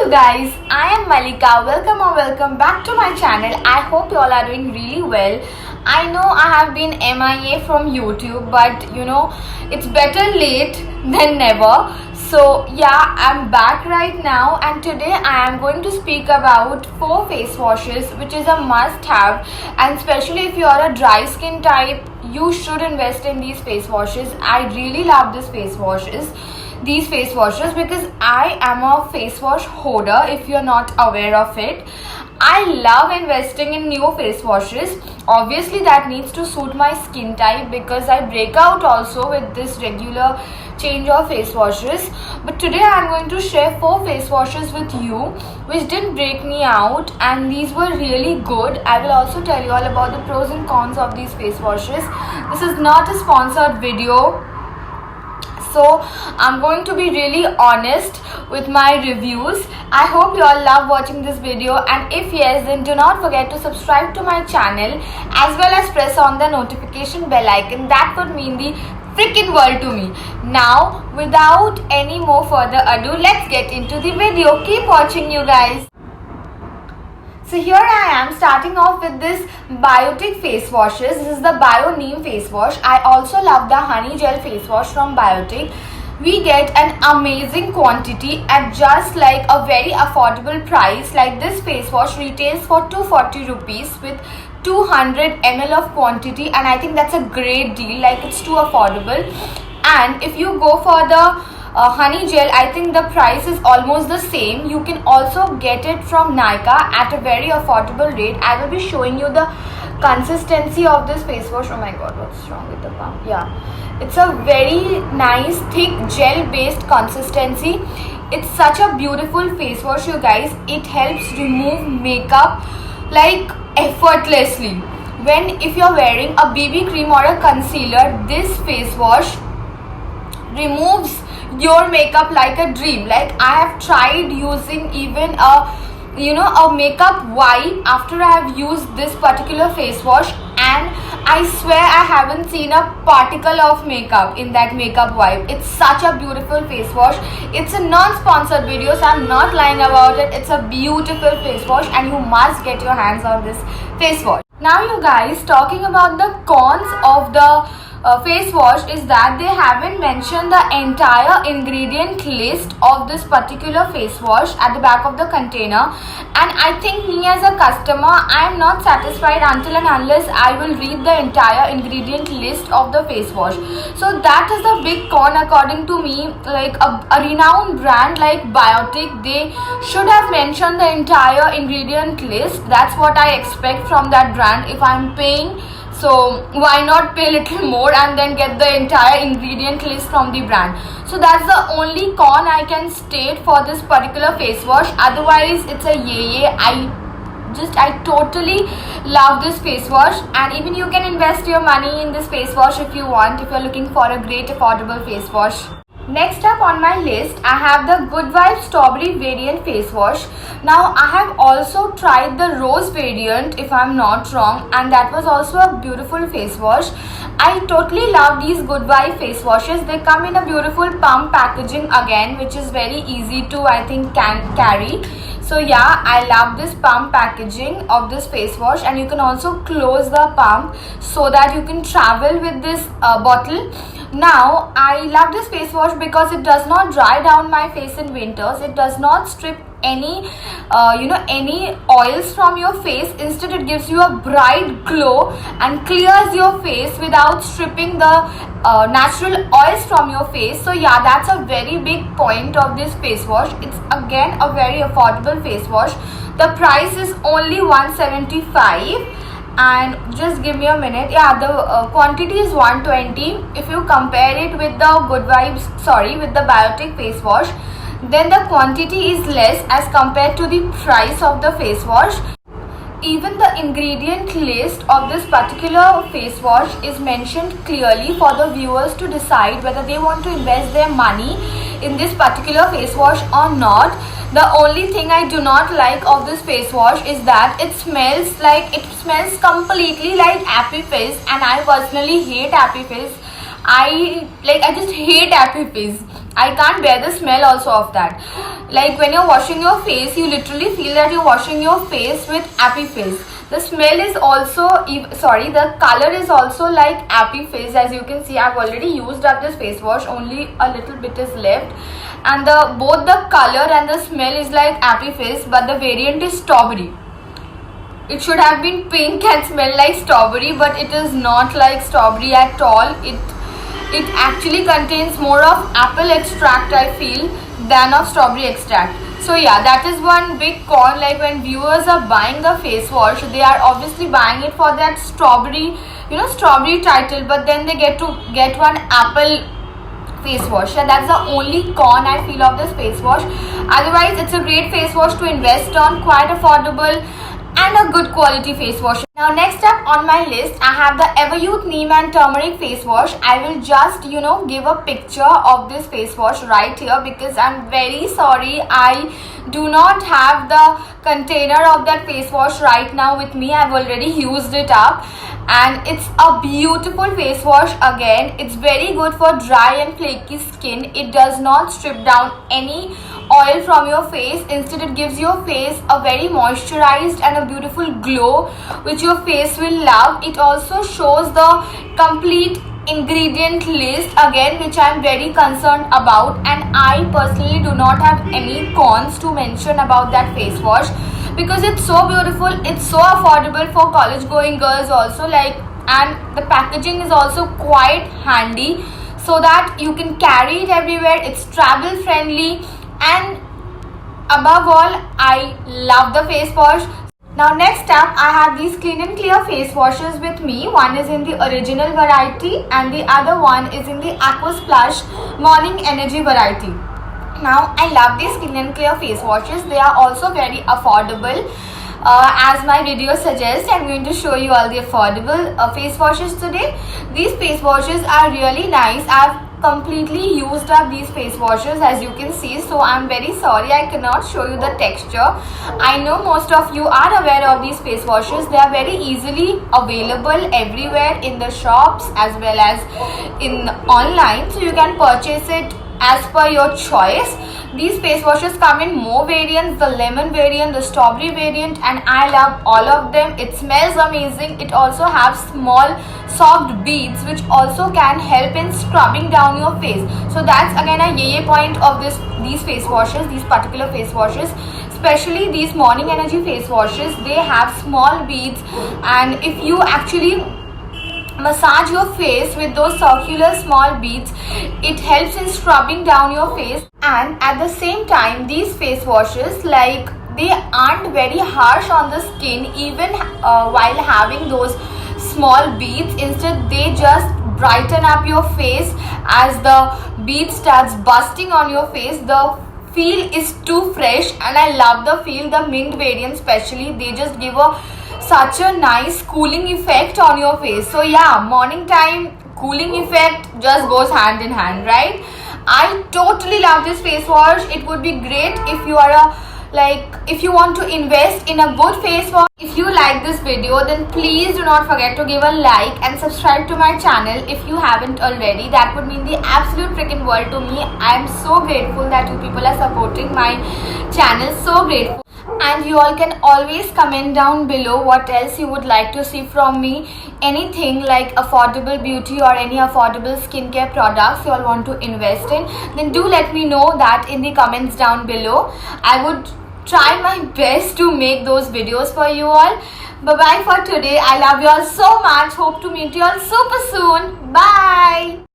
you guys, I am Malika. Welcome back to my channel. I hope you all are doing really well. I know I have been MIA from YouTube, but it's better late than never. So yeah, I'm back right now, and today I am going to speak about 4 face washes which is a must have, and especially if you are a dry skin type, you should invest in these face washes. I really love these face washes because I am a face wash hoarder if you're not aware of it. I love investing in new face washes. Obviously that needs to suit my skin type because I break out also with this regular change of face washes. But today I'm going to share 4 face washes with you which didn't break me out, and these were really good. I will also tell you all about the pros and cons of these face washes. This is not a sponsored video, so I'm going to be really honest with my reviews. I hope you all love watching this video, and if yes, then do not forget to subscribe to my channel as well as press on the notification bell icon. That would mean the freaking world to me. Now without any more further ado, let's get into the video. Keep watching, you guys. So here I am starting off with this Biotic face washes. This is the Bio Neem face wash. I also love the Honey Gel face wash from Biotic. We get an amazing quantity at just like a very affordable price. Like this face wash retails for 240 rupees with 200 ml of quantity, and I think that's a great deal. Like, it's too affordable. And if you go for the honey gel, I think the price is almost the same. You can also get it from Nykaa at a very affordable rate. I will be showing you the consistency of this face wash. Oh my god, what's wrong with the pump? Yeah, it's a very nice thick gel based consistency. It's such a beautiful face wash, you guys. It helps remove makeup like effortlessly. If you're wearing a BB cream or a concealer, this face wash removes your makeup like a dream. Like, I have tried using even a makeup wipe after I have used this particular face wash, and I swear I haven't seen a particle of makeup in that makeup wipe. It's such a beautiful face wash. It's a non-sponsored video, so I'm not lying about it. It's a beautiful face wash, and you must get your hands on this face wash. Now you guys, talking about the cons of the face wash is that they haven't mentioned the entire ingredient list of this particular face wash at the back of the container, and I think me as a customer, I am not satisfied until and unless I will read the entire ingredient list of the face wash. So that is the big con according to me. Like a renowned brand like Biotic, they should have mentioned the entire ingredient list. That's what I expect from that brand. If I'm paying, so why not pay a little more and then get the entire ingredient list from the brand? So that's the only con I can state for this particular face wash. Otherwise, it's a yay. I totally love this face wash, and even you can invest your money in this face wash if you want, if you're looking for a great affordable face wash. Next up on my list, I have the Good Vibes Strawberry variant face wash. Now I have also tried the Rose variant, if I'm not wrong, and that was also a beautiful face wash. I totally love these Good Vibe face washes. They come in a beautiful pump packaging again, which is very easy to, I think, carry. So yeah, I love this pump packaging of this face wash, and you can also close the pump so that you can travel with this bottle. Now I love this face wash because it does not dry down my face in winters. It does not strip any any oils from your face. Instead, it gives you a bright glow and clears your face without stripping the natural oils from your face. So yeah, that's a very big point of this face wash. It's again a very affordable face wash. The price is only 175, and just give me a minute. Yeah, the quantity is 120. If you compare it with the with the Biotic face wash, then the quantity is less as compared to the price of the face wash. Even the ingredient list of this particular face wash is mentioned clearly for the viewers to decide whether they want to invest their money in this particular face wash or not. The only thing I do not like of this face wash is that it smells completely like Happy Fizz, and I personally hate Happy Fizz. I just hate Happy Fizz. I can't bear the smell also of that. Like when you're washing your face, you literally feel that you're washing your face with Happy Fizz. The smell is also, the color is also like Happy Fizz. As you can see, I've already used up this face wash, only a little bit is left. And both the color and the smell is like Happy Fizz, but the variant is strawberry. It should have been pink and smell like strawberry, but it is not like strawberry at all. It actually contains more of apple extract, I feel, than of strawberry extract. So yeah, that is one big con. Like when viewers are buying a face wash, they are obviously buying it for that strawberry, strawberry title, but then they get one apple face wash. Yeah, that's the only con I feel of this face wash. Otherwise, it's a great face wash to invest on, quite affordable and a good quality face wash. Now next up on my list, I have the Everyuth Neem and Turmeric face wash. I will just give a picture of this face wash right here, because I'm very sorry I do not have the container of that face wash right now with me. I've already used it up, and it's a beautiful face wash. Again, it's very good for dry and flaky skin. It does not strip down any oil from your face. Instead, it gives your face a very moisturized and a beautiful glow, which your face will love. It also shows the complete ingredient list, again, which I am very concerned about, and I personally do not have any cons to mention about that face wash, because it's so beautiful, it's so affordable for college going girls also, and the packaging is also quite handy, so that you can carry it everywhere. It's travel friendly, and above all, I love the face wash. Now next up, I have these Clean and Clear face washes with me. One is in the original variety and the other one is in the Aqua Splash Morning Energy variety. Now I love these Clean and Clear face washes. They are also very affordable. As my video suggests, I'm going to show you all the affordable face washes today. These face washes are really nice. I've completely used up these face washes, as you can see, so I'm very sorry I cannot show you the texture. I know most of you are aware of these face washes. They are very easily available everywhere in the shops as well as in online, so you can purchase it as per your choice. These face washes come in more variants, the lemon variant, the strawberry variant, and I love all of them. It smells amazing. It also has small soft beads, which also can help in scrubbing down your face. So that's again a yay point of these face washes, these particular face washes, especially these Morning Energy face washes. They have small beads, and if you actually massage your face with those circular small beads, it helps in scrubbing down your face. And at the same time, these face washes, they aren't very harsh on the skin even while having those small beads. Instead, they just brighten up your face. As the bead starts busting on your face, the feel is too fresh, and I love the feel. The mint variant especially, they just give such a nice cooling effect on your face. So yeah, morning time cooling effect just goes hand in hand, right? I totally love this face wash. It would be great if you are if you want to invest in a good face wash. If you like this video, then please do not forget to give a like and subscribe to my channel if you haven't already. That would mean the absolute freaking world to me. I am so grateful that you people are supporting my channel. So grateful. And you all can always comment down below what else you would like to see from me. Anything like affordable beauty or any affordable skincare products you all want to invest in, then do let me know that in the comments down below. I would try my best to make those videos for you all. Bye bye for today. I love you all so much. Hope to meet you all super soon. Bye.